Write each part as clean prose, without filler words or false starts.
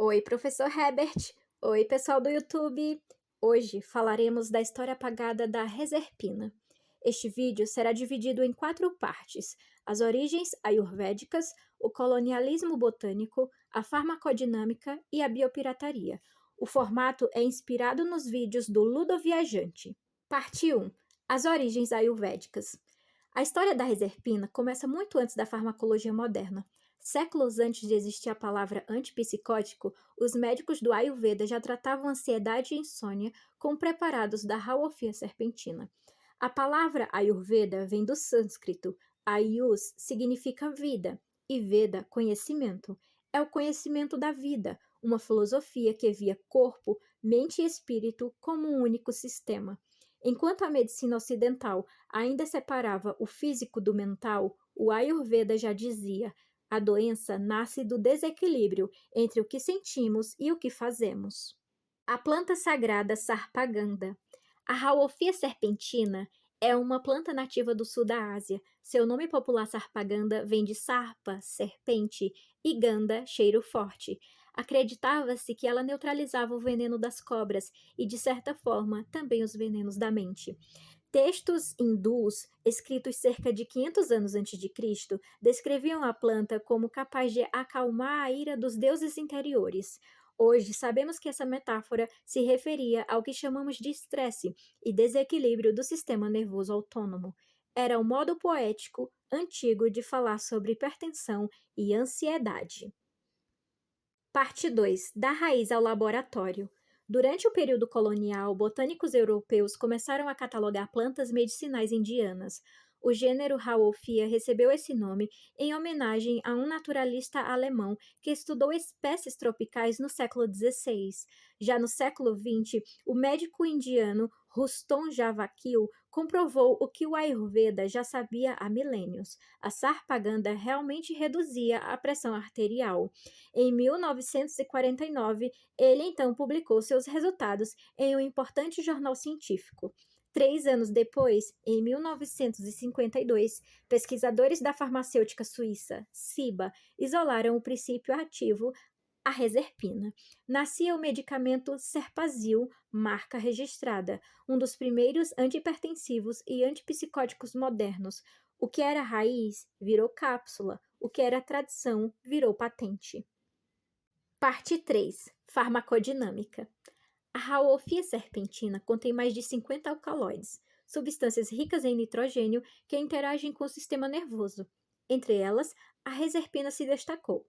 Oi, professor Herbert. Oi, pessoal do YouTube. Hoje falaremos da história apagada da reserpina. Este vídeo será dividido em 4 partes: as origens ayurvédicas, o colonialismo botânico, a farmacodinâmica e a biopirataria. O formato é inspirado nos vídeos do Ludo Viajante. Parte 1: as origens ayurvédicas. A história da reserpina começa muito antes da farmacologia moderna. Séculos antes de existir a palavra antipsicótico, os médicos do Ayurveda já tratavam ansiedade e insônia com preparados da Rauwolfia serpentina. A palavra Ayurveda vem do sânscrito. Ayus significa vida e Veda, conhecimento. É o conhecimento da vida, uma filosofia que via corpo, mente e espírito como um único sistema. Enquanto a medicina ocidental ainda separava o físico do mental, o Ayurveda já dizia: a doença nasce do desequilíbrio entre o que sentimos e o que fazemos. A planta sagrada Sarpaganda. A Rauwolfia serpentina é uma planta nativa do sul da Ásia. Seu nome popular Sarpaganda vem de sarpa, serpente, e ganda, cheiro forte. Acreditava-se que ela neutralizava o veneno das cobras e, de certa forma, também os venenos da mente. Textos hindus, escritos cerca de 500 anos antes de Cristo, descreviam a planta como capaz de acalmar a ira dos deuses interiores. Hoje, sabemos que essa metáfora se referia ao que chamamos de estresse e desequilíbrio do sistema nervoso autônomo. Era um modo poético antigo de falar sobre hipertensão e ansiedade. Parte 2: da raiz ao laboratório. Durante o período colonial, botânicos europeus começaram a catalogar plantas medicinais indianas. O gênero Rauwolfia recebeu esse nome em homenagem a um naturalista alemão que estudou espécies tropicais no século XVI. Já no século XX, o médico indiano Rustom Javakil comprovou o que o Ayurveda já sabia há milênios: a sarpaganda realmente reduzia a pressão arterial. Em 1949, ele então publicou seus resultados em um importante jornal científico. 3 anos depois, em 1952, pesquisadores da farmacêutica suíça Ciba isolaram o princípio ativo, a reserpina. Nascia o medicamento Serpazil, marca registrada, um dos primeiros antihipertensivos e antipsicóticos modernos. O que era raiz virou cápsula, o que era tradição virou patente. Parte 3: farmacodinâmica. A Rauwolfia serpentina contém mais de 50 alcaloides, substâncias ricas em nitrogênio que interagem com o sistema nervoso. Entre elas, a reserpina se destacou.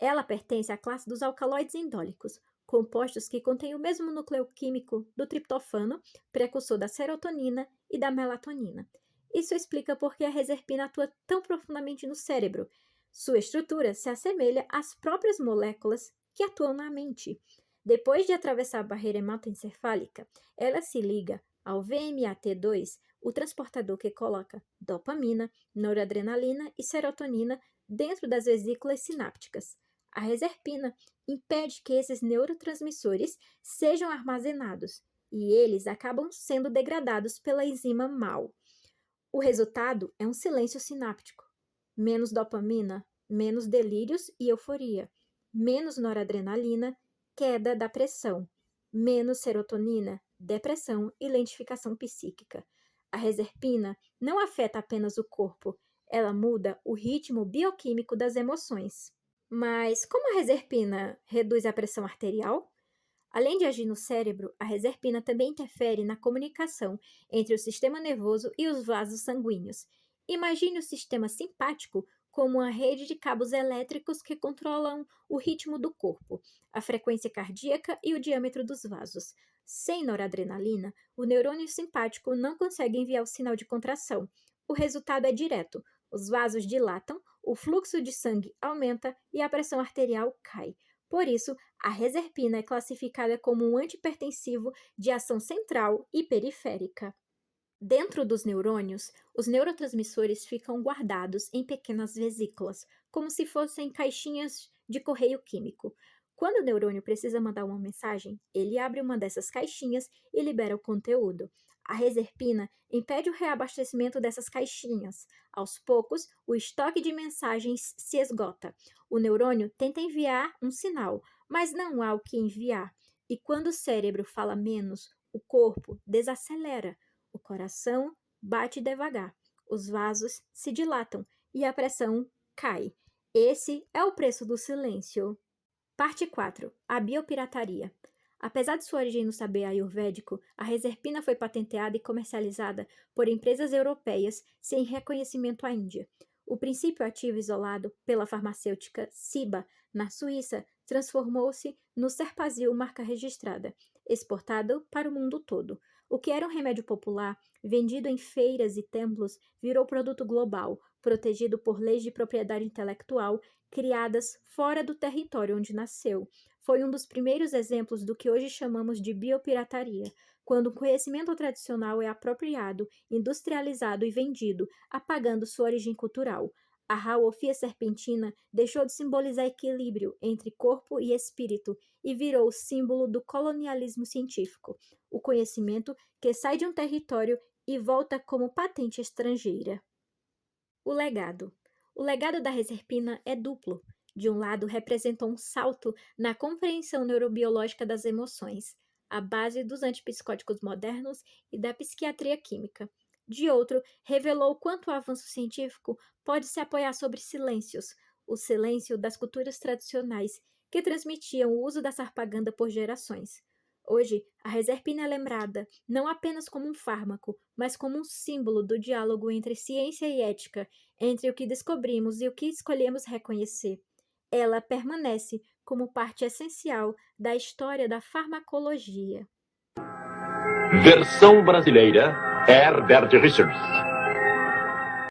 Ela pertence à classe dos alcaloides indólicos, compostos que contêm o mesmo núcleo químico do triptofano, precursor da serotonina e da melatonina. Isso explica por que a reserpina atua tão profundamente no cérebro. Sua estrutura se assemelha às próprias moléculas que atuam na mente. Depois de atravessar a barreira hematoencefálica, ela se liga ao VMAT2, o transportador que coloca dopamina, noradrenalina e serotonina dentro das vesículas sinápticas. A reserpina impede que esses neurotransmissores sejam armazenados e eles acabam sendo degradados pela enzima MAO. O resultado é um silêncio sináptico. Menos dopamina, menos delírios e euforia. Menos noradrenalina, queda da pressão. Menos serotonina, depressão e lentificação psíquica. A reserpina não afeta apenas o corpo, ela muda o ritmo bioquímico das emoções. Mas como a reserpina reduz a pressão arterial? Além de agir no cérebro, a reserpina também interfere na comunicação entre o sistema nervoso e os vasos sanguíneos. Imagine o sistema simpático como uma rede de cabos elétricos que controlam o ritmo do corpo, a frequência cardíaca e o diâmetro dos vasos. Sem noradrenalina, o neurônio simpático não consegue enviar o sinal de contração. O resultado é direto: os vasos dilatam, o fluxo de sangue aumenta e a pressão arterial cai. Por isso, a reserpina é classificada como um antihipertensivo de ação central e periférica. Dentro dos neurônios, os neurotransmissores ficam guardados em pequenas vesículas, como se fossem caixinhas de correio químico. Quando o neurônio precisa mandar uma mensagem, ele abre uma dessas caixinhas e libera o conteúdo. A reserpina impede o reabastecimento dessas caixinhas. Aos poucos, o estoque de mensagens se esgota. O neurônio tenta enviar um sinal, mas não há o que enviar. E quando o cérebro fala menos, o corpo desacelera, o coração bate devagar, os vasos se dilatam e a pressão cai. Esse é o preço do silêncio. Parte 4. A biopirataria. Apesar de sua origem no saber ayurvédico, a reserpina foi patenteada e comercializada por empresas europeias sem reconhecimento à Índia. O princípio ativo isolado pela farmacêutica Ciba, na Suíça, transformou-se no Serpazil marca registrada, exportado para o mundo todo. O que era um remédio popular, vendido em feiras e templos, virou produto global, protegido por leis de propriedade intelectual criadas fora do território onde nasceu. Foi um dos primeiros exemplos do que hoje chamamos de biopirataria, quando o conhecimento tradicional é apropriado, industrializado e vendido, apagando sua origem cultural. A rauofia serpentina deixou de simbolizar equilíbrio entre corpo e espírito e virou o símbolo do colonialismo científico, o conhecimento que sai de um território e volta como patente estrangeira. O legado. O legado da reserpina é duplo. De um lado, representou um salto na compreensão neurobiológica das emoções, a base dos antipsicóticos modernos e da psiquiatria química. De outro, revelou quanto o avanço científico pode se apoiar sobre silêncios, o silêncio das culturas tradicionais, que transmitiam o uso da sarpaganda por gerações. Hoje, a reserpina é lembrada não apenas como um fármaco, mas como um símbolo do diálogo entre ciência e ética, entre o que descobrimos e o que escolhemos reconhecer. Ela permanece como parte essencial da história da farmacologia. Versão brasileira, Herbert Richards.